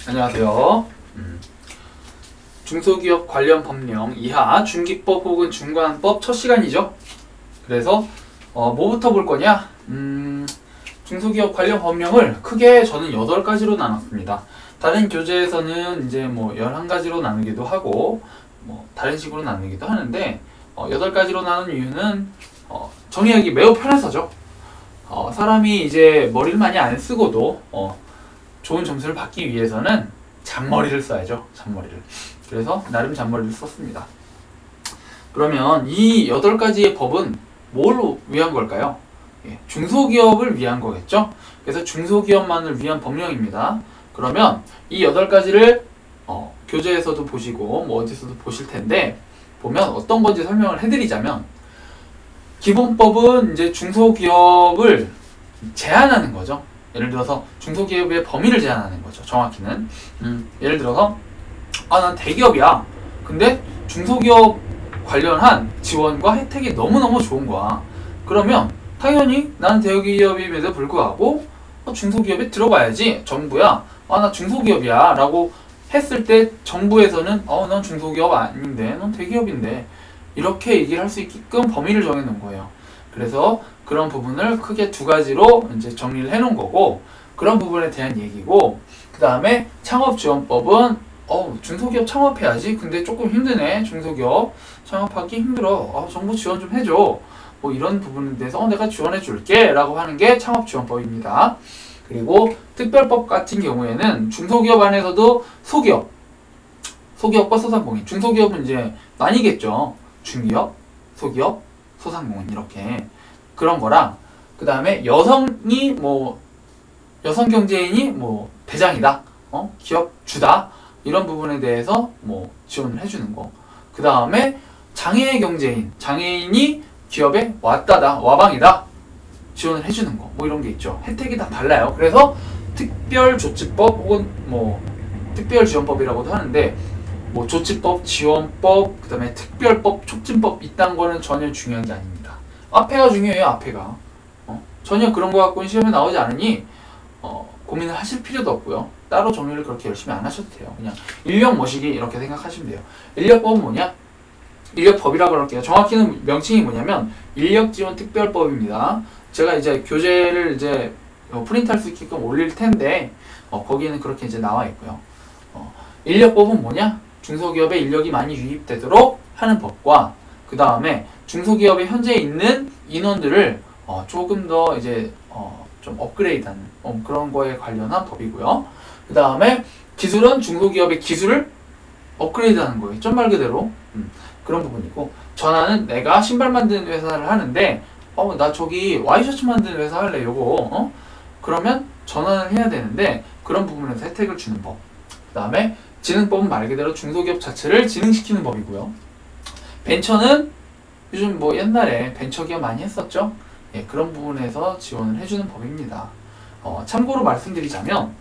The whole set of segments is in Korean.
안녕하세요. 중소기업 관련 법령 이하 중기법 혹은 중간법 첫 시간이죠. 그래서 뭐부터 볼 거냐? 중소기업 관련 법령을 크게 저는 8가지로 나눴습니다. 다른 교재에서는 이제 뭐 11가지로 나누기도 하고 뭐 다른 식으로 나누기도 하는데 8가지로 나눈 이유는 정리하기 매우 편해서죠. 사람이 이제 머리를 많이 안 쓰고도 좋은 점수를 받기 위해서는 잔머리를 써야죠. 잔머리를. 그래서 나름 잔머리를 썼습니다. 그러면 이 8가지의 법은 뭘 위한 걸까요? 중소기업을 위한 거겠죠? 그래서 중소기업만을 위한 법령입니다. 그러면 이 8가지를 교재에서도 보시고 뭐 어디서도 보실 텐데 보면 어떤 건지 설명을 해드리자면 기본법은 이제 중소기업을 제한하는 거죠. 예를 들어서 중소기업의 범위를 제한하는 거죠. 정확히는 예를 들어서 난 대기업이야. 근데 중소기업 관련한 지원과 혜택이 너무너무 좋은 거야. 그러면 당연히 나는 대기업임에도 불구하고 중소기업에 들어가야지. 정부야 나 중소기업이야 라고 했을 때 정부에서는 넌 중소기업 아닌데 넌 대기업인데 이렇게 얘기를 할 수 있게끔 범위를 정해 놓은 거예요. 그래서 그런 부분을 크게 2가지로 이제 정리를 해 놓은 거고, 그런 부분에 대한 얘기고, 그 다음에 창업지원법은 중소기업 창업해야지. 근데 조금 힘드네. 중소기업 창업하기 힘들어. 정부 지원 좀 해줘. 뭐 이런 부분에 대해서 내가 지원해 줄게 라고 하는 게 창업지원법입니다. 그리고 특별법 같은 경우에는 중소기업 안에서도 소기업과 소상공인. 중소기업은 이제 나뉘겠죠. 중기업, 소기업, 소상공인 이렇게 그런 거랑, 그 다음에 여성 경제인이 대장이다, 기업 주다 이런 부분에 대해서 지원을 해주는 거. 그 다음에 장애인이 기업에 와방이다 지원을 해주는 거. 이런 게 있죠. 혜택이 다 달라요. 그래서 특별조치법 혹은 특별지원법이라고도 하는데 조치법, 지원법, 그 다음에 특별법, 촉진법 이딴 거는 전혀 중요한 게 아닙니다. 앞에가 중요해요. 앞에가 전혀 그런 거 갖고는 시험에 나오지 않으니 고민을 하실 필요도 없고요. 따로 정리를 그렇게 열심히 안 하셔도 돼요. 그냥 인력 모시기 이렇게 생각하시면 돼요. 인력법은 뭐냐? 인력법이라고 할게요. 정확히는 명칭이 뭐냐면 인력지원특별법입니다. 제가 이제 교재를 이제 프린트할 수 있게끔 올릴 텐데 거기에는 그렇게 이제 나와 있고요. 인력법은 뭐냐? 중소기업에 인력이 많이 유입되도록 하는 법과, 그 다음에 중소기업에 현재 있는 인원들을 조금 더 이제 좀 업그레이드하는 그런 거에 관련한 법이고요. 그 다음에 기술은 중소기업의 기술을 업그레이드하는 거예요. 말 그대로 그런 부분이고, 전화는 내가 신발 만드는 회사를 하는데 나 저기 와이셔츠 만드는 회사 할래 요거 그러면 전환을 해야 되는데 그런 부분에서 혜택을 주는 법. 그 다음에 지능법은 말 그대로 중소기업 자체를 지능시키는 법이고요. 벤처는 요즘 옛날에 벤처기업 많이 했었죠. 그런 부분에서 지원을 해주는 법입니다. 참고로 말씀드리자면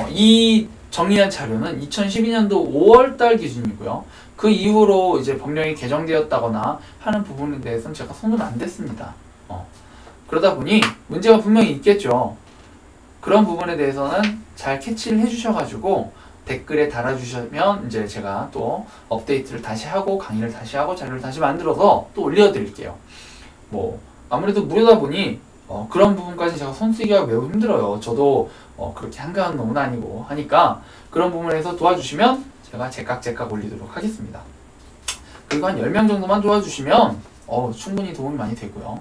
이 정리한 자료는 2012년도 5월달 기준이고요. 그 이후로 이제 법령이 개정되었다거나 하는 부분에 대해서는 제가 손을 안 댔습니다. 그러다 보니 문제가 분명히 있겠죠. 그런 부분에 대해서는 잘 캐치를 해주셔가지고 댓글에 달아주시면 이제 제가 또 업데이트를 다시 하고 강의를 다시 하고 자료를 다시 만들어서 또 올려드릴게요. 아무래도 무료다 보니 그런 부분까지 제가 손 쓰기가 매우 힘들어요. 저도 그렇게 한가한 놈은 아니고 하니까 그런 부분에서 도와주시면 제가 제깍제깍 올리도록 하겠습니다. 그리고 한 10명 정도만 도와주시면 충분히 도움이 많이 되고요.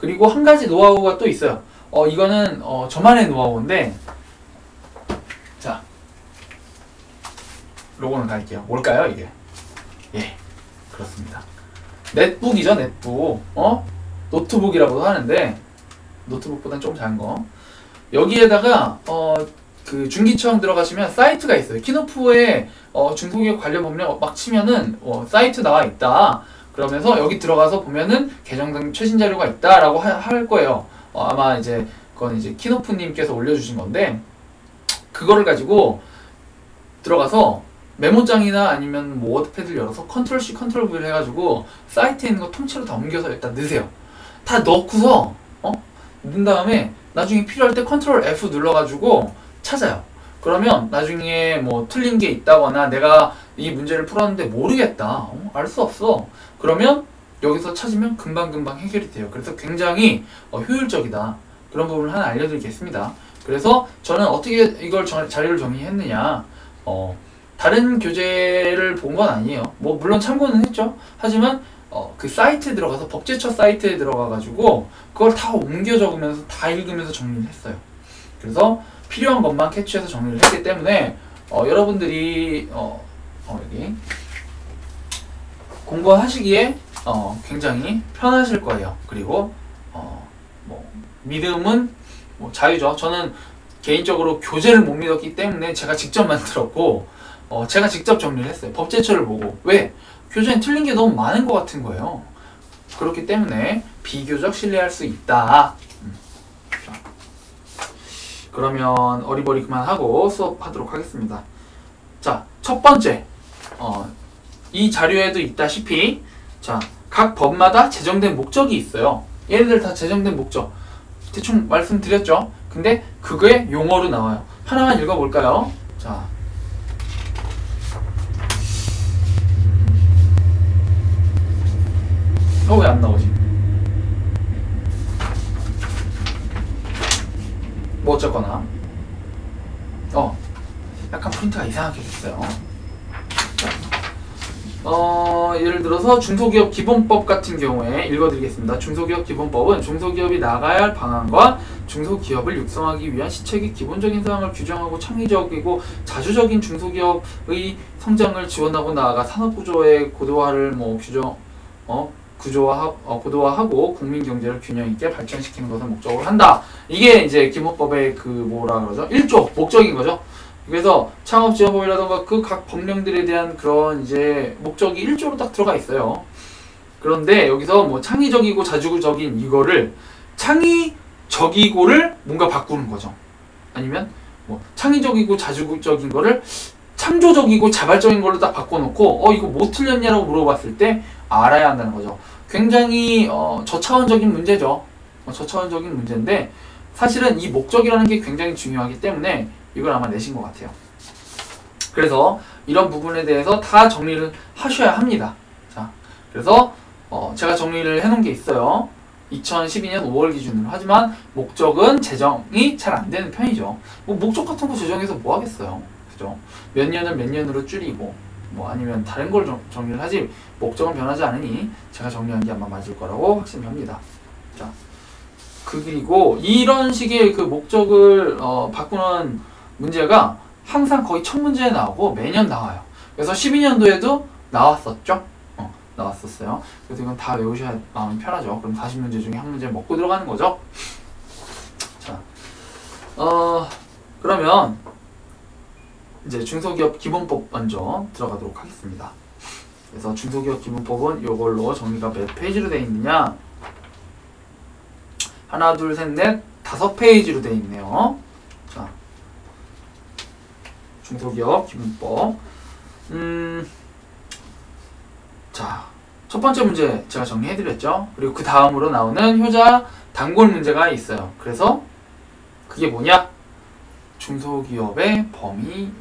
그리고 한 가지 노하우가 또 있어요. 이거는 저만의 노하우인데, 자, 로고는 갈게요. 뭘까요 이게? 그렇습니다. 넷북이죠. 넷북. 노트북이라고도 하는데 노트북보다는 좀 작은 거. 여기에다가 그 중기청 들어가시면 사이트가 있어요. 키노프에 중소기업 관련 법령 막 치면은 사이트 나와 있다. 그러면서 여기 들어가서 보면은 개정된 최신 자료가 있다라고 할 거예요. 아마 이제 그건 이제 키노프님께서 올려주신 건데, 그거를 가지고 들어가서 메모장이나 아니면 워드패드를 열어서 컨트롤-C, 컨트롤-V를 해가지고 사이트에 있는 거 통째로 다 옮겨서 일단 넣으세요. 다 넣고서 넣은 다음에 나중에 필요할 때 컨트롤 F 눌러가지고 찾아요. 그러면 나중에 뭐 틀린 게 있다거나 내가 이 문제를 풀었는데 모르겠다. 알 수 없어. 그러면 여기서 찾으면 금방금방 해결이 돼요. 그래서 굉장히 효율적이다. 그런 부분을 하나 알려드리겠습니다. 그래서 저는 어떻게 이걸 자료를 정리했느냐. 다른 교재를 본 건 아니에요. 뭐 물론 참고는 했죠. 하지만 그 사이트에 들어가서 법제처 사이트에 들어가가지고 그걸 다 옮겨 적으면서 다 읽으면서 정리를 했어요. 그래서 필요한 것만 캐치해서 정리를 했기 때문에 여러분들이 여기 공부하시기에 굉장히 편하실 거예요. 그리고 뭐 믿음은 뭐 자유죠. 저는 개인적으로 교재를 못 믿었기 때문에 제가 직접 만들었고 제가 직접 정리를 했어요. 법제처를 보고. 왜? 교재엔 틀린 게 너무 많은 것 같은 거예요. 그렇기 때문에 비교적 신뢰할 수 있다. 자, 그러면 어리버리 그만하고 수업하도록 하겠습니다. 자, 첫 번째 이 자료에도 있다시피 자, 각 법마다 제정된 목적이 있어요. 얘네들 다 제정된 목적 대충 말씀드렸죠. 근데 그게 용어로 나와요. 하나만 읽어볼까요? 자, 왜 안 나오지? 뭐 어쨌거나 약간 프린트가 이상하게 됐어요. 예를 들어서 중소기업 기본법 같은 경우에 읽어드리겠습니다. 중소기업 기본법은 중소기업이 나가야 할 방안과 중소기업을 육성하기 위한 시책의 기본적인 사항을 규정하고 창의적이고 자주적인 중소기업의 성장을 지원하고 나아가 산업구조의 고도화를 고도화하고 국민경제를 균형 있게 발전시키는 것을 목적으로 한다. 이게 이제 기본법의 그 뭐라 그러죠? 1조 목적인 거죠. 그래서 창업지원법이라던가 그 각 법령들에 대한 그런 이제 목적이 1조로 딱 들어가 있어요. 그런데 여기서 뭐 창의적이고 자주적인 이거를 창의적이고를 뭔가 바꾸는 거죠. 아니면 뭐 창의적이고 자주적인 거를 창조적이고 자발적인 걸로 딱 바꿔놓고 이거 뭐 틀렸냐라고 물어봤을 때 알아야 한다는 거죠. 굉장히 저차원적인 문제죠. 저차원적인 문제인데 사실은 이 목적이라는 게 굉장히 중요하기 때문에 이걸 아마 내신 것 같아요. 그래서 이런 부분에 대해서 다 정리를 하셔야 합니다. 자, 그래서 제가 정리를 해놓은 게 있어요. 2012년 5월 기준으로. 하지만 목적은 제정이 잘 안 되는 편이죠. 뭐 목적 같은 거 제정해서 뭐 하겠어요. 그죠? 몇 년을 몇 년으로 줄이고 뭐 아니면 다른 걸 정리를 하지 목적은 변하지 않으니 제가 정리한 게 아마 맞을 거라고 확신합니다. 자, 그리고 이런 식의 그 목적을 바꾸는 문제가 항상 거의 첫 문제에 나오고 매년 나와요. 그래서 12년도에도 나왔었죠. 나왔었어요. 그래서 이건 다 외우셔야 마음이 편하죠. 그럼 40문제 중에 한 문제 먹고 들어가는 거죠. 자, 그러면 이제 중소기업 기본법 먼저 들어가도록 하겠습니다. 그래서 중소기업 기본법은 이걸로 정리가 몇 페이지로 되어 있느냐? 하나, 둘, 셋, 넷, 5페이지로 되어 있네요. 자, 중소기업 기본법. 자, 첫 번째 문제 제가 정리해드렸죠. 그리고 그 다음으로 나오는 효자 단골 문제가 있어요. 그래서 그게 뭐냐? 중소기업의 범위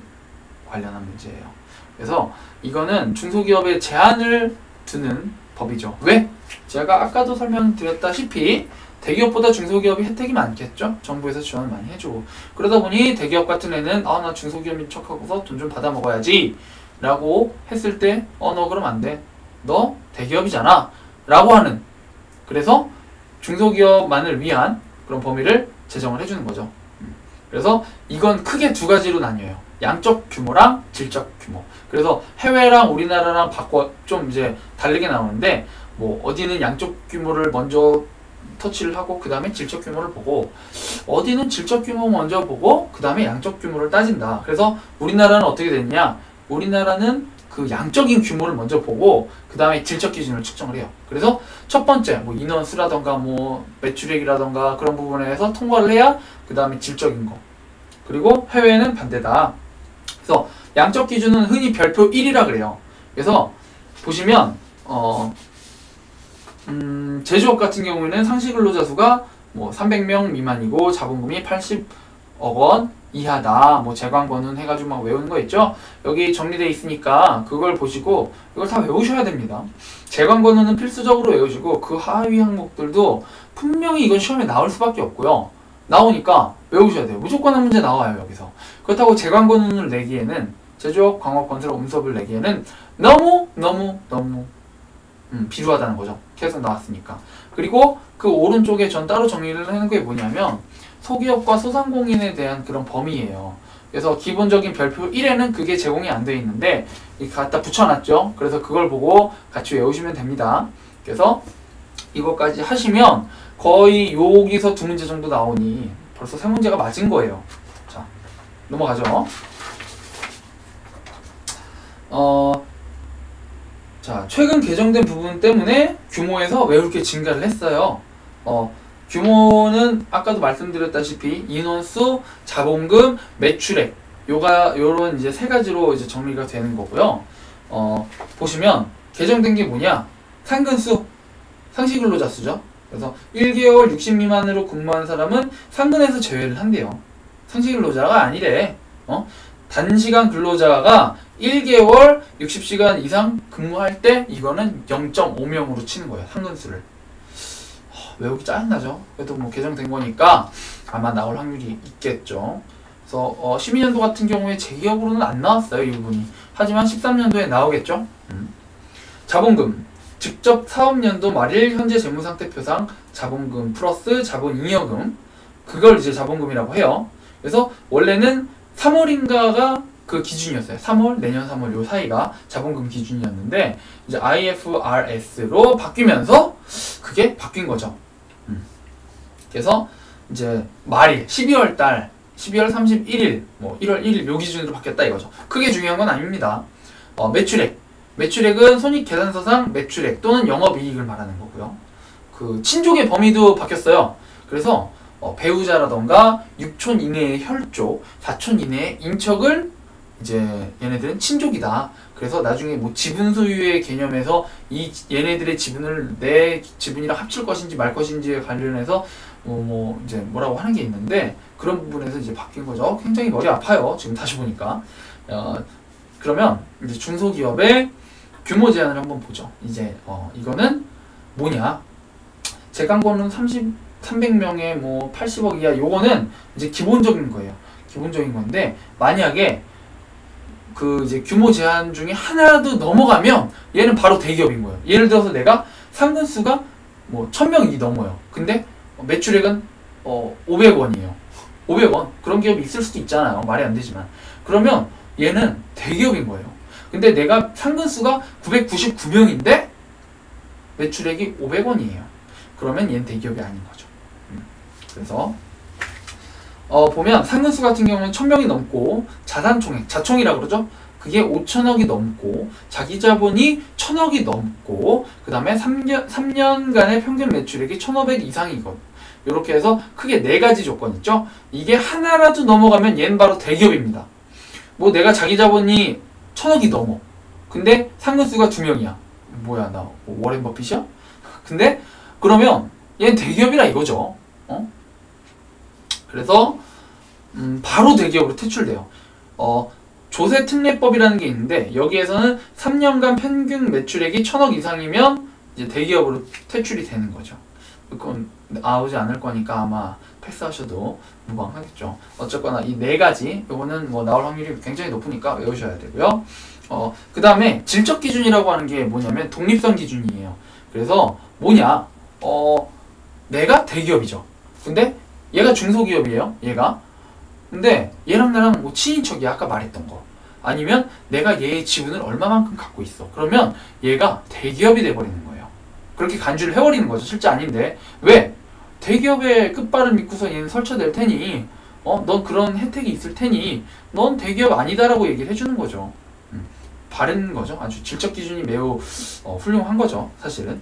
관련한 문제예요. 그래서 이거는 중소기업의 제한을 두는 법이죠. 왜? 제가 아까도 설명드렸다시피 대기업보다 중소기업이 혜택이 많겠죠? 정부에서 지원을 많이 해주고. 그러다 보니 대기업 같은 애는 나 중소기업인 척하고서 돈 좀 받아 먹어야지 라고 했을 때 너 그럼 안 돼. 너 대기업이잖아 라고 하는, 그래서 중소기업만을 위한 그런 범위를 제정을 해주는 거죠. 그래서 이건 크게 두 가지로 나뉘어요. 양적 규모랑 질적 규모. 그래서 해외랑 우리나라랑 좀 이제 다르게 나오는데, 뭐 어디는 양적 규모를 먼저 터치를 하고 그 다음에 질적 규모를 보고, 어디는 질적 규모 먼저 보고 그 다음에 양적 규모를 따진다. 그래서 우리나라는 어떻게 됐냐? 우리나라는 그 양적인 규모를 먼저 보고 그 다음에 질적 기준을 측정을 해요. 그래서 첫 번째 뭐 인원수라던가 뭐 매출액이라던가 그런 부분에서 통과를 해야 그 다음에 질적인 거. 그리고 해외는 반대다. 그래서 양적 기준은 흔히 별표 1이라 그래요. 그래서 보시면 제조업 같은 경우에는 상시 근로자 수가 뭐 300명 미만이고 자본금이 80억 원 이하다. 뭐 재관권은 해가지고 막 외우는 거 있죠? 여기 정리되어 있으니까 그걸 보시고 이걸 다 외우셔야 됩니다. 재관권은 필수적으로 외우시고 그 하위 항목들도 분명히 이건 시험에 나올 수밖에 없고요. 나오니까 외우셔야 돼요. 무조건 한 문제 나와요, 여기서. 그렇다고 재관권을 내기에는 제조업, 광업, 건설, 음수업을 내기에는 너무 비루하다는 거죠. 계속 나왔으니까. 그리고 그 오른쪽에 전 따로 정리를 하는 게 뭐냐면 소기업과 소상공인에 대한 그런 범위예요. 그래서 기본적인 별표 1에는 그게 제공이 안 되어 있는데 갖다 붙여놨죠. 그래서 그걸 보고 같이 외우시면 됩니다. 그래서 이것까지 하시면 거의 여기서 2문제 정도 나오니 벌써 3문제가 맞은 거예요. 자, 넘어가죠. 자, 최근 개정된 부분 때문에 규모에서 왜 이렇게 증가를 했어요? 규모는 아까도 말씀드렸다시피 인원수, 자본금, 매출액 요런 이제 세 가지로 이제 정리가 되는 거고요. 보시면 개정된 게 뭐냐? 상근수, 상시근로자 수죠. 그래서 1개월 60 미만으로 근무한 사람은 상근에서 제외를 한대요. 상시근로자가 아니래. 단시간 근로자가 1개월 60시간 이상 근무할 때 이거는 0.5명으로 치는 거예요. 상근수를. 외우기 짜증나죠? 그래도 뭐 개정된 거니까 아마 나올 확률이 있겠죠. 그래서 12년도 같은 경우에 제 기억으로는 안 나왔어요, 이 부분이. 하지만 13년도에 나오겠죠? 자본금. 직접 사업연도 말일 현재 재무상태표상 자본금 플러스 자본잉여금. 그걸 이제 자본금이라고 해요. 그래서 원래는 3월인가가 그 기준이었어요. 3월, 내년 3월 요 사이가 자본금 기준이었는데 이제 IFRS로 바뀌면서 그게 바뀐 거죠. 그래서 이제 말일 12월 달 12월 31일 뭐 1월 1일 요 기준으로 바뀌었다 이거죠. 크게 중요한 건 아닙니다. 매출액은 손익계산서상 매출액 또는 영업이익을 말하는 거고요. 그 친족의 범위도 바뀌었어요. 그래서 배우자라던가 6촌 이내의 혈족, 4촌 이내의 인척을 이제 얘네들은 친족이다. 그래서 나중에 뭐 지분 소유의 개념에서 얘네들의 지분을 내 지분이랑 합칠 것인지 말 것인지에 관련해서 이제 뭐라고 하는 게 있는데 그런 부분에서 이제 바뀐 거죠. 굉장히 머리 아파요. 지금 다시 보니까. 그러면 이제 중소기업의 규모 제한을 한번 보죠. 이제 이거는 뭐냐? 재간권은 300명에 뭐 80억 이하 요거는 이제 기본적인 거예요. 기본적인 건데 만약에 그 이제 규모 제한 중에 하나라도 넘어가면 얘는 바로 대기업인 거예요. 예를 들어서 내가 상근수가 뭐 1000명이 넘어요. 근데 매출액은 500원이에요. 500원. 그런 기업이 있을 수도 있잖아요. 말이 안 되지만. 그러면 얘는 대기업인 거예요. 근데 내가 상근수가 999명인데 매출액이 500원이에요. 그러면 얘는 대기업이 아닌 거죠. 그래서 보면 상근수 같은 경우는 1000명이 넘고 자산총액, 자총이라고 그러죠. 그게 5천억이 넘고 자기자본이 1000억이 넘고 그 다음에 3년간의 평균 매출액이 1500 이상이거든. 이렇게 해서 크게 4가지 조건 있죠. 이게 하나라도 넘어가면 얘는 바로 대기업입니다. 뭐 내가 자기자본이 1000억이 넘어. 근데 상근수가 2명이야. 뭐야 나 워렌 버핏이야? 근데 그러면 얘는 대기업이라 이거죠. 그래서 바로 대기업으로 퇴출돼요. 조세특례법이라는 게 있는데 여기에서는 3년간 평균 매출액이 1000억 이상이면 이제 대기업으로 퇴출이 되는 거죠. 그건 나오지 않을 거니까 아마 패스하셔도 무방하겠죠. 어쨌거나 이 4가지 요거는 뭐 나올 확률이 굉장히 높으니까 외우셔야 되고요. 그 다음에 질적 기준이라고 하는 게 뭐냐면 독립성 기준이에요. 그래서 뭐냐? 내가 대기업이죠. 근데 얘가 중소기업이에요. 얘가. 근데 얘랑 나랑 뭐 친인척이야. 아까 말했던 거. 아니면 내가 얘의 지분을 얼마만큼 갖고 있어. 그러면 얘가 대기업이 돼버리는 거예요. 그렇게 간주를 해버리는 거죠. 실제 아닌데. 왜? 대기업의 끝발을 믿고서 얘는 설쳐낼 테니 넌 그런 혜택이 있을 테니 넌 대기업 아니다라고 얘기를 해주는 거죠. 바른 거죠. 아주 질적 기준이 매우 훌륭한 거죠. 사실은.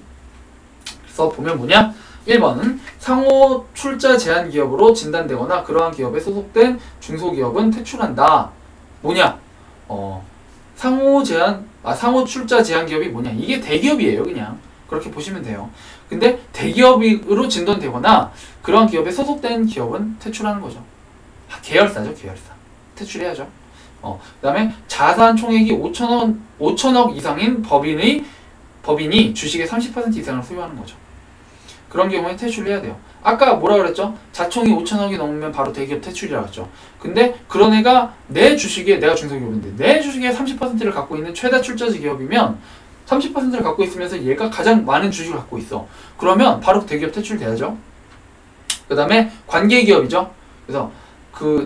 그래서 보면 뭐냐? 1번은 상호 출자 제한 기업으로 진단되거나 그러한 기업에 소속된 중소기업은 퇴출한다. 뭐냐? 상호 출자 제한 기업이 뭐냐? 이게 대기업이에요, 그냥. 그렇게 보시면 돼요. 근데 대기업으로 진단되거나 그러한 기업에 소속된 기업은 퇴출하는 거죠. 계열사죠, 계열사. 퇴출해야죠. 그 다음에 자산 총액이 5천억 이상인 법인이 주식의 30% 이상을 소유하는 거죠. 그런 경우에 퇴출을 해야 돼요. 아까 뭐라 그랬죠? 자총이 5천억이 넘으면 바로 대기업 퇴출이라고 했죠. 근데 그런 애가 내 주식에, 내가 중소기업인데 내 주식의 30%를 갖고 있는 최다 출자지 기업이면 30%를 갖고 있으면서 얘가 가장 많은 주식을 갖고 있어. 그러면 바로 대기업 퇴출돼야죠. 그 다음에 관계기업이죠. 그래서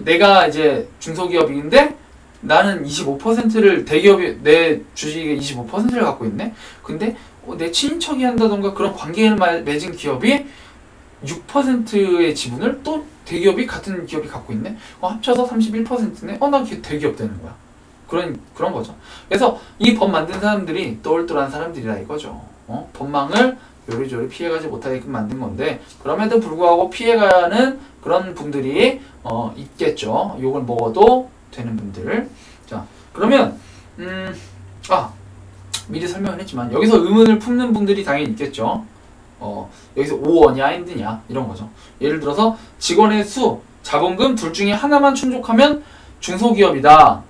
내가 이제 중소기업인데 나는 25%를 대기업이 내 주식의 25%를 갖고 있네. 근데 내 친인척이 한다던가 그런 관계를 맺은 기업이 6%의 지분을 또 대기업이 같은 기업이 갖고 있네. 합쳐서 31%네. 나 대기업 되는 거야. 그런 거죠. 그래서 이 법 만든 사람들이 똘똘한 사람들이라 이거죠. 법망을 요리조리 피해가지 못하게끔 만든 건데 그럼에도 불구하고 피해가는 그런 분들이 있겠죠. 욕을 먹어도 되는 분들. 자, 그러면 미리 설명을 했지만 여기서 의문을 품는 분들이 당연히 있겠죠. 여기서 오어냐 엔드냐 이런 거죠. 예를 들어서 직원의 수, 자본금 둘 중에 하나만 충족하면 중소기업이다.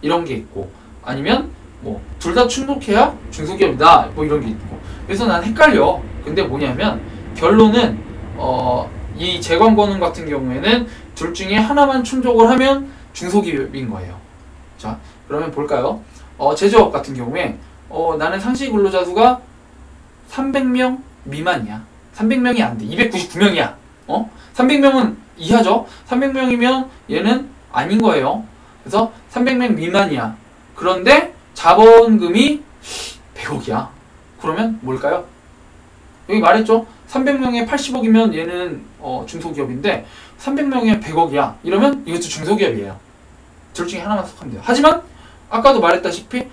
이런 게 있고 아니면 뭐 둘 다 충족해야 중소기업이다. 뭐 이런 게 있고. 그래서 난 헷갈려. 근데 뭐냐면 결론은 이 재광권은 같은 경우에는 둘 중에 하나만 충족을 하면 중소기업인 거예요. 자, 그러면 볼까요? 제조업 같은 경우에 나는 상시 근로자 수가 300명 미만이야. 300명이 안 돼. 299명이야. 300명은 이하죠. 300명이면 얘는 아닌 거예요. 그래서 300명 미만이야. 그런데 자본금이 100억이야. 그러면 뭘까요? 여기 말했죠. 300명에 80억이면 얘는 중소기업인데 300명에 100억이야. 이러면 이것도 중소기업이에요. 둘 중에 하나만 속하면 돼요. 하지만 아까도 말했다시피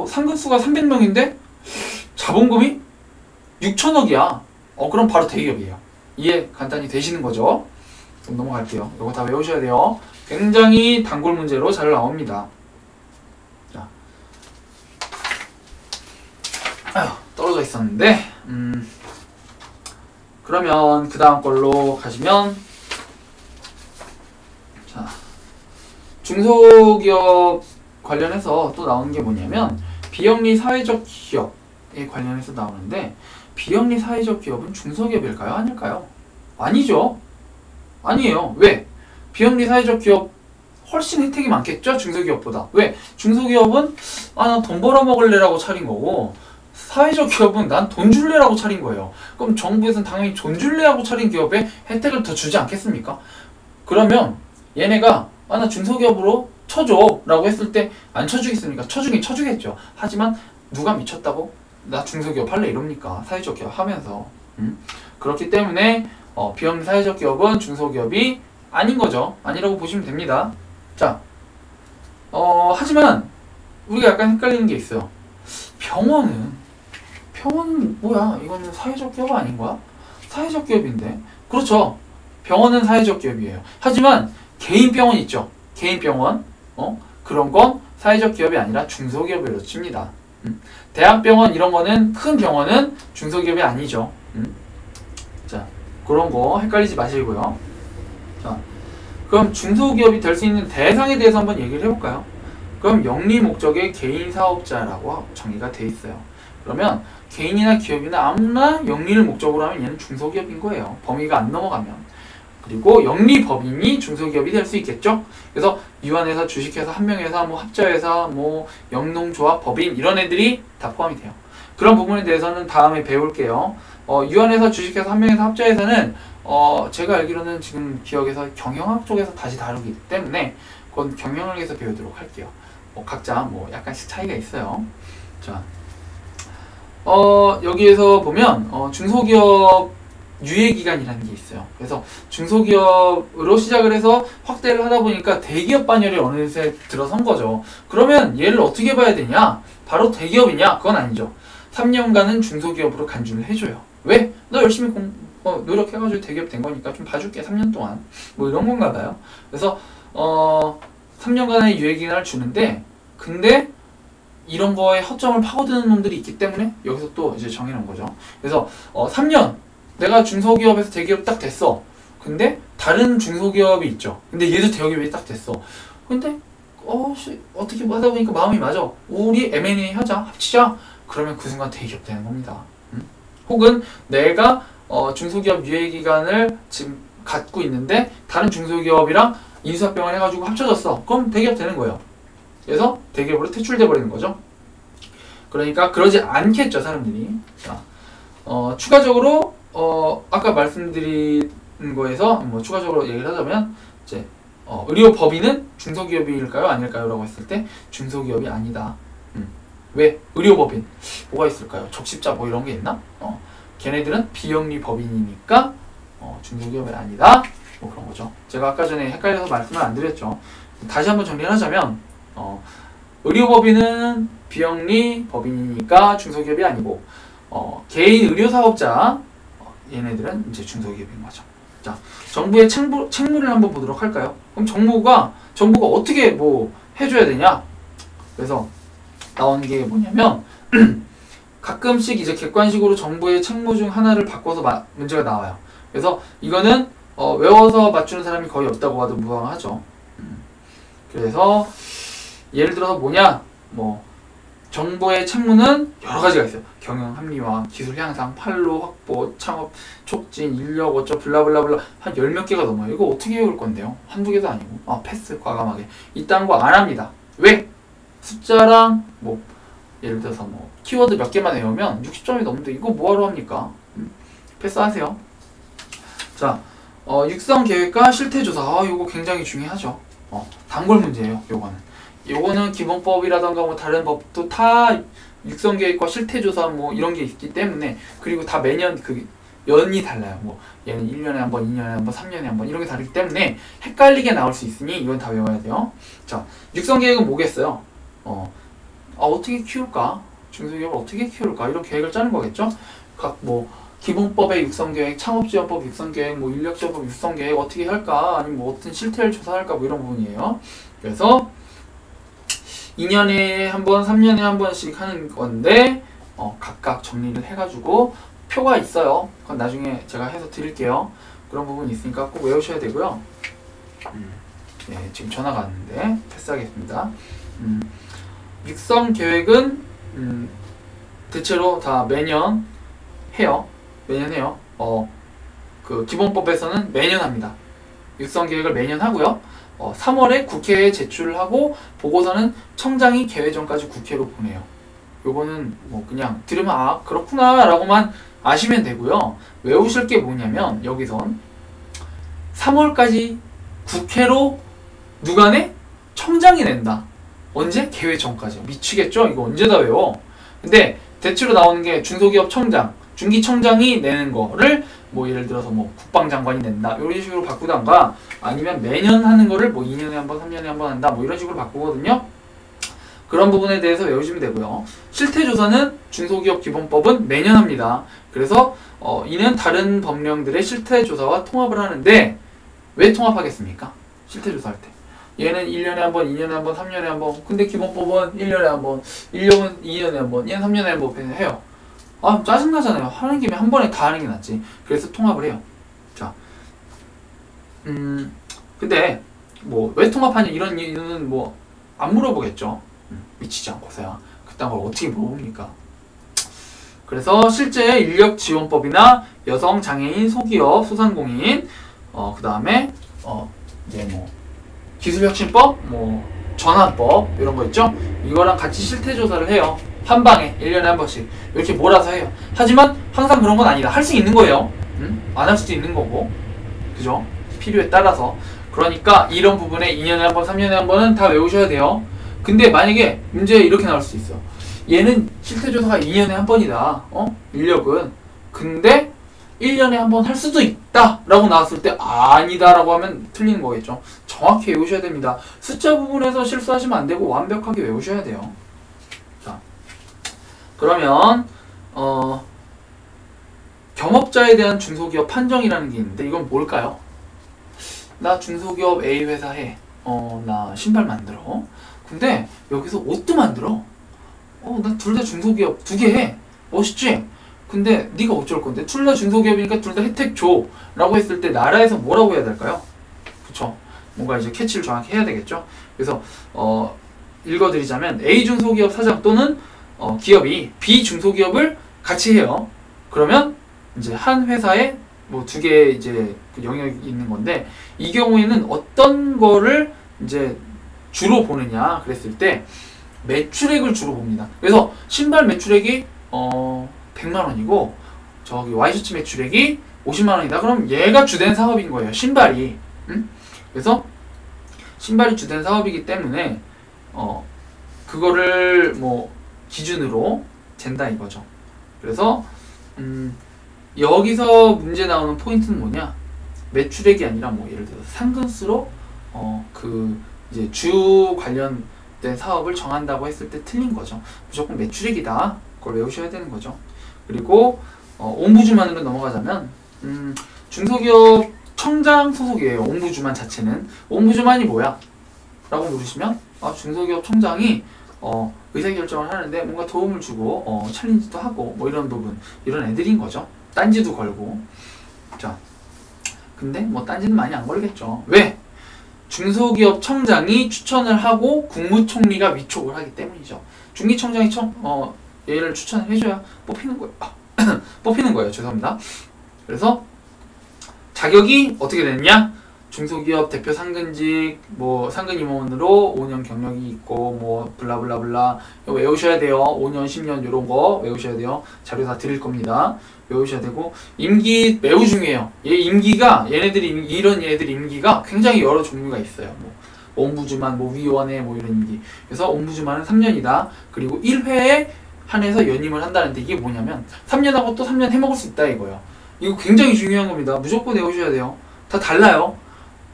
상근수가 300명인데 자본금이 6천억이야. 그럼 바로 대기업이에요. 이해 간단히 되시는 거죠? 그럼 넘어갈게요. 이거 다 외우셔야 돼요. 굉장히 단골 문제로 잘 나옵니다. 자, 떨어져 있었는데 그러면 그 다음 걸로 가시면 자, 중소기업 관련해서 또 나오는 게 뭐냐면 비영리 사회적 기업에 관련해서 나오는데 비영리 사회적 기업은 중소기업일까요? 아닐까요? 아니죠. 아니에요. 왜? 비영리 사회적 기업 훨씬 혜택이 많겠죠? 중소기업보다. 왜? 중소기업은 나 돈 벌어먹을래라고 차린 거고 사회적 기업은 난 돈 줄래라고 차린 거예요. 그럼 정부에서는 당연히 돈 줄래라고 차린 기업에 혜택을 더 주지 않겠습니까? 그러면 얘네가 나 중소기업으로 쳐줘 라고 했을 때 안 쳐주겠습니까? 쳐주긴 쳐주겠죠. 하지만 누가 미쳤다고 나 중소기업 할래 이럽니까? 사회적 기업 하면서. 그렇기 때문에 비영리 사회적 기업은 중소기업이 아닌 거죠. 아니라고 보시면 됩니다. 자, 하지만 우리가 약간 헷갈리는 게 있어요. 병원은 뭐야? 이거는 사회적 기업 아닌 거야? 사회적 기업인데. 그렇죠. 병원은 사회적 기업이에요. 하지만 개인 병원 있죠. 개인 병원. 그런 건 사회적 기업이 아니라 중소기업으로 칩니다. 대학병원 이런 거는 큰 병원은 중소기업이 아니죠. 자, 그런 거 헷갈리지 마시고요. 자, 그럼 중소기업이 될 수 있는 대상에 대해서 한번 얘기를 해볼까요? 그럼 영리 목적의 개인 사업자라고 정의가 돼 있어요. 그러면 개인이나 기업이나 아무나 영리를 목적으로 하면 얘는 중소기업인 거예요. 범위가 안 넘어가면. 그리고 영리법인이 중소기업이 될 수 있겠죠. 그래서 유한회사, 주식회사, 한명회사, 뭐 합자회사, 뭐 영농조합, 법인 이런 애들이 다 포함이 돼요. 그런 부분에 대해서는 다음에 배울게요. 유한회사, 주식회사, 한명회사, 합자회사는 제가 알기로는 지금 기억에서 경영학 쪽에서 다시 다루기 때문에 그건 경영학에서 배우도록 할게요. 각자 뭐 약간씩 차이가 있어요. 자, 여기에서 보면 중소기업 유예기간이라는 게 있어요. 그래서 중소기업으로 시작을 해서 확대를 하다 보니까 대기업 반열이 어느새 들어선 거죠. 그러면 얘를 어떻게 봐야 되냐? 바로 대기업이냐? 그건 아니죠. 3년간은 중소기업으로 간주를 해줘요. 왜? 너 열심히 노력해가지고 대기업 된 거니까 좀 봐줄게. 3년 동안. 뭐 이런 건가 봐요. 그래서 3년간의 유예기간을 주는데 근데 이런 거에 허점을 파고드는 놈들이 있기 때문에 여기서 또 이제 정해놓은 거죠. 그래서 3년 내가 중소기업에서 대기업 딱 됐어. 근데 다른 중소기업이 있죠. 근데 얘도 대기업이 딱 됐어. 근데 어떻게 하다 보니까 마음이 맞아. 우리 M&A 하자, 합치자. 그러면 그 순간 대기업 되는 겁니다. 혹은 내가 중소기업 유예기간을 지금 갖고 있는데 다른 중소기업이랑 인수합병을 해가지고 합쳐졌어. 그럼 대기업 되는 거예요. 그래서 대기업으로 퇴출돼 버리는 거죠. 그러니까 그러지 않겠죠, 사람들이. 자, 추가적으로 아까 말씀드린 거에서 뭐 추가적으로 얘기를 하자면 이제 의료법인은 중소기업일까요, 아닐까요? 라고 했을 때 중소기업이 아니다. 왜? 의료법인 뭐가 있을까요? 적십자 뭐 이런 게 있나? 걔네들은 비영리 법인이니까 중소기업이 아니다. 뭐 그런 거죠. 제가 아까 전에 헷갈려서 말씀을 안 드렸죠. 다시 한번 정리를 하자면 의료법인은 비영리 법인이니까 중소기업이 아니고 개인 의료사업자 얘네들은 이제 중소기업인 거죠. 자, 정부의 책무를 한번 보도록 할까요? 그럼 정부가 어떻게 뭐 해줘야 되냐? 그래서 나오는 게 뭐냐면 가끔씩 이제 객관식으로 정부의 책무 중 하나를 바꿔서 문제가 나와요. 그래서 이거는 외워서 맞추는 사람이 거의 없다고 봐도 무방하죠. 그래서 예를 들어서 뭐냐? 뭐 정부의 책무는 여러 가지가 있어요. 경영 합리화, 기술 향상, 판로 확보, 창업 촉진, 인력 어쩌 블라블라블라 한 10몇 개가 넘어요. 이거 어떻게 외울 건데요? 한두 개도 아니고. 패스 과감하게. 이딴 거 안 합니다. 왜? 숫자랑 뭐 예를 들어서 뭐 키워드 몇 개만 외우면 60점이 넘는데 이거 뭐하러 합니까? 패스하세요. 자, 육성 계획과 실태 조사. 이거 굉장히 중요하죠. 단골 문제예요. 요거는 기본법이라던가 뭐 다른 법도 다 육성 계획과 실태 조사 뭐 이런 게 있기 때문에, 그리고 다 매년 그 연이 달라요. 뭐 얘는 1년에 한 번, 2년에 한 번, 3년에 한 번 이런 게 다르기 때문에 헷갈리게 나올 수 있으니 이건 다 외워야 돼요. 자, 육성 계획은 뭐겠어요? 어떻게 키울까? 중소기업을 어떻게 키울까? 이런 계획을 짜는 거겠죠? 각 뭐 기본법의 육성계획, 창업지원법 육성계획, 뭐 인력지원법 육성계획 어떻게 할까? 아니면 뭐 어떤 실태를 조사할까? 뭐 이런 부분이에요. 그래서 2년에 한 번, 3년에 한 번씩 하는 건데 각각 정리를 해가지고 표가 있어요. 그건 나중에 제가 해서 드릴게요. 그런 부분이 있으니까 꼭 외우셔야 되고요. 네, 지금 전화가 왔는데 패스하겠습니다. 육성 계획은 대체로 다 매년 해요. 그 기본법에서는 매년 합니다. 육성 계획을 매년 하고요. 3월에 국회에 제출을 하고 보고서는 청장이 개회 전까지 국회로 보내요. 요거는 뭐 그냥 들으면 그렇구나 라고만 아시면 되고요. 외우실 게 뭐냐면 여기선 3월까지 국회로 누가 내? 청장이 낸다. 언제? 개회 전까지. 미치겠죠? 이거 언제 다 외워? 근데 대체로 나오는 게 중소기업 청장, 중기청장이 내는 거를 뭐 예를 들어서 뭐 국방장관이 낸다. 이런 식으로 바꾸던가 아니면 매년 하는 거를 뭐 2년에 한 번, 3년에 한 번 한다. 뭐 이런 식으로 바꾸거든요. 그런 부분에 대해서 외우시면 되고요. 실태조사는 중소기업 기본법은 매년 합니다. 그래서 이는 다른 법령들의 실태조사와 통합을 하는데 왜 통합하겠습니까? 실태조사할 때. 얘는 1년에 한 번, 2년에 한 번, 3년에 한 번. 근데 기본법은 1년에 한 번, 인력은 2년에 한 번, 얘는 3년에 한 번 해요. 짜증나잖아요. 하는 김에 한 번에 다 하는 게 낫지. 그래서 통합을 해요. 자, 근데 뭐 왜 통합하냐 이런 이유는 뭐 안 물어보겠죠. 미치지 않고서야 그딴 걸 어떻게 물어봅니까? 그래서 실제 인력지원법이나 여성장애인, 소기업, 소상공인, 그 다음에 이제 뭐 기술혁신법, 뭐 전환법 이런 거 있죠? 이거랑 같이 실태조사를 해요. 한 방에 1년에 한 번씩 이렇게 몰아서 해요. 하지만 항상 그런 건 아니다. 할 수 있는 거예요. 안 할 수도 있는 거고, 그죠? 필요에 따라서. 그러니까 이런 부분에 2년에 한 번, 3년에 한 번은 다 외우셔야 돼요. 근데 만약에 문제 이렇게 나올 수 있어. 얘는 실태조사가 2년에 한 번이다. 인력은. 근데 1년에 한 번 할 수도 있다 라고 나왔을 때 아니다 라고 하면 틀리는 거겠죠. 정확히 외우셔야 됩니다. 숫자 부분에서 실수하시면 안 되고 완벽하게 외우셔야 돼요. 자, 그러면 겸업자에 대한 중소기업 판정이라는 게 있는데 이건 뭘까요? 나 중소기업 A 회사 해. 나 신발 만들어. 근데 여기서 옷도 만들어. 나 둘 다 중소기업 2개 해. 멋있지? 근데 네가 어쩔 건데? 둘 다 중소기업이니까 둘 다 혜택 줘 라고 했을 때 나라에서 뭐라고 해야 될까요? 그쵸? 뭔가 이제 캐치를 정확히 해야 되겠죠? 그래서 읽어드리자면 A 중소기업 사장 또는 기업이 B 중소기업을 같이 해요. 그러면 이제 한 회사에 뭐 두 개 이제 그 영역이 있는 건데, 이 경우에는 어떤 거를 이제 주로 보느냐 그랬을 때 매출액을 주로 봅니다. 그래서 신발 매출액이 100만 원이고 저기 와이셔츠 매출액이 50만 원이다. 그럼 얘가 주된 사업인 거예요. 신발이. 그래서 신발이 주된 사업이기 때문에 그거를 뭐 기준으로 잰다 이거죠. 그래서 여기서 문제 나오는 포인트는 뭐냐? 매출액이 아니라 뭐 예를 들어서 상근수로 그 이제 주 관련된 사업을 정한다고 했을 때 틀린 거죠. 무조건 매출액이다. 그걸 외우셔야 되는 거죠. 그리고 옴부즈만으로 넘어가자면 중소기업 청장 소속이에요. 옴부즈만 자체는. 옴부즈만이 뭐야? 라고 물으시면 중소기업 청장이 의사결정을 하는데 뭔가 도움을 주고 챌린지도 하고 뭐 이런 부분, 이런 애들인 거죠. 딴지도 걸고. 자, 근데 뭐 딴지는 많이 안 걸겠죠. 왜? 중소기업 청장이 추천을 하고 국무총리가 위촉을 하기 때문이죠. 중기청장이 얘를 추천을 해줘야 뽑히는 거예요. 뽑히는 거예요. 죄송합니다. 그래서 자격이 어떻게 되느냐? 중소기업 대표 상근직, 뭐 상근 임원으로 5년 경력이 있고 뭐 블라블라블라 이거 외우셔야 돼요. 5년, 10년 이런 거 외우셔야 돼요. 자료 다 드릴 겁니다. 외우셔야 되고, 임기 매우 중요해요. 임기가 이런 얘네들 임기가 굉장히 여러 종류가 있어요. 뭐 옴부즈만, 뭐 위원회, 뭐 이런 임기. 그래서 옴부즈만은 3년이다. 그리고 1회에 한해서 연임을 한다는데 이게 뭐냐면 3년하고 또 3년 해먹을 수 있다 이거예요. 이거 굉장히 중요한 겁니다. 무조건 외우셔야 돼요. 다 달라요.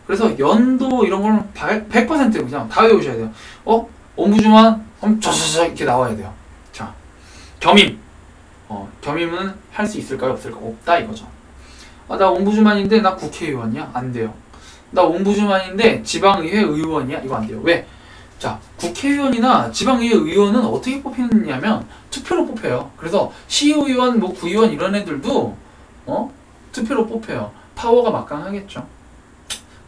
그래서 연도 이런 거는 100% 그냥 다 외우셔야 돼요. 옴부즈만 하면 쫙쫙 이렇게 나와야 돼요. 자, 겸임. 겸임은 할 수 있을까요? 없을까? 없다 이거죠. 나 옴부즈만인데 나 국회의원이야? 안 돼요. 나 옴부즈만인데 지방의회 의원이야? 이거 안 돼요. 왜? 자, 국회의원이나 지방의회 의원은 어떻게 뽑히느냐면 투표로 뽑혀요. 그래서 시의원, 뭐 구의원 이런 애들도 투표로 뽑혀요. 파워가 막강하겠죠.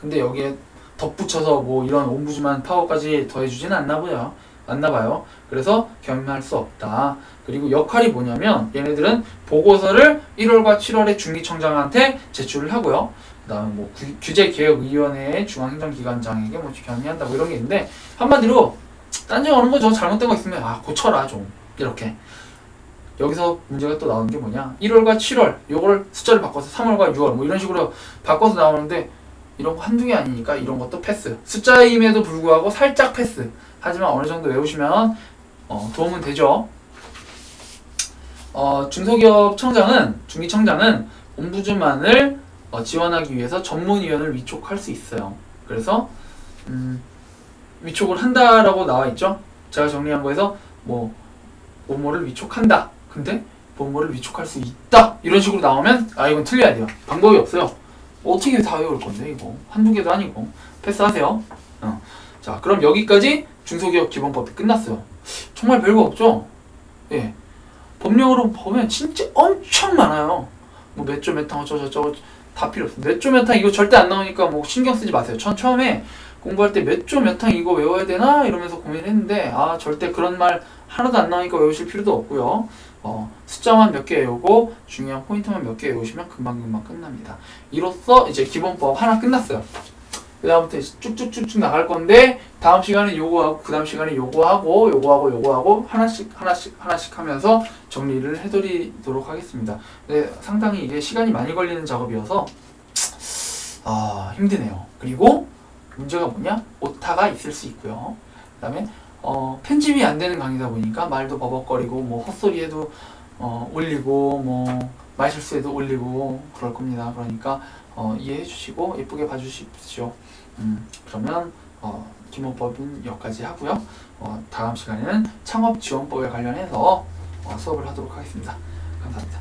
근데 여기에 덧붙여서 뭐 이런 옴부즈만 파워까지 더해주지는 않나 봐요. 그래서 겸임할 수 없다. 그리고 역할이 뭐냐면 얘네들은 보고서를 1월과 7월에 중기청장한테 제출을 하고요. 그 다음에 뭐 규제개혁위원회의 중앙행정기관장에게 뭐 견의한다 뭐 이런 게 있는데, 한마디로 딴지 오는 거죠. 잘못된 거 있으면 고쳐라 좀 이렇게. 여기서 문제가 또 나오는 게 뭐냐, 1월과 7월 요거를 숫자를 바꿔서 3월과 6월 뭐 이런 식으로 바꿔서 나오는데 이런 거 한두 개 아니니까 이런 것도 패스. 숫자임에도 불구하고 살짝 패스. 하지만 어느 정도 외우시면 도움은 되죠. 중소기업 청장은, 중기청장은 옴부즈만을 지원하기 위해서 전문위원을 위촉할 수 있어요. 그래서 위촉을 한다라고 나와 있죠. 제가 정리한 거에서 뭐 뭐뭐를 위촉한다. 근데 뭐뭐를 위촉할 수 있다. 이런 식으로 나오면 이건 틀려야 돼요. 방법이 없어요. 어떻게 다 외울 건데 이거 한두 개도 아니고. 패스하세요. 자, 그럼 여기까지 중소기업 기본법이 끝났어요. 정말 별거 없죠? 예. 법령으로 보면 진짜 엄청 많아요. 뭐 몇 조 몇 항 어쩌고저쩌고 다 필요 없어요. 몇 조 몇 항 이거 절대 안 나오니까 뭐 신경 쓰지 마세요. 전 처음에 공부할 때 몇 조 몇 항 이거 외워야 되나 이러면서 고민했는데 절대 그런 말 하나도 안 나오니까 외우실 필요도 없고요. 숫자만 몇 개 외우고 중요한 포인트만 몇 개 외우시면 금방금방 끝납니다. 이로써 이제 기본법 하나 끝났어요. 그 다음부터 쭉쭉쭉쭉 나갈 건데, 다음 시간에 요거 하고 그 다음 시간에 요거 하고 요거 하고 하나씩 하면서 정리를 해드리도록 하겠습니다. 근데 상당히 이게 시간이 많이 걸리는 작업이어서 힘드네요. 그리고 문제가 뭐냐? 오타가 있을 수 있고요. 그 다음에 편집이 안 되는 강의다 보니까 말도 버벅거리고 뭐 헛소리해도 올리고 뭐 말실수해도 올리고 그럴 겁니다. 그러니까 이해해 주시고 예쁘게 봐주십시오. 그러면 기본법은 여기까지 하고요. 다음 시간에는 창업지원법에 관련해서 수업을 하도록 하겠습니다. 감사합니다.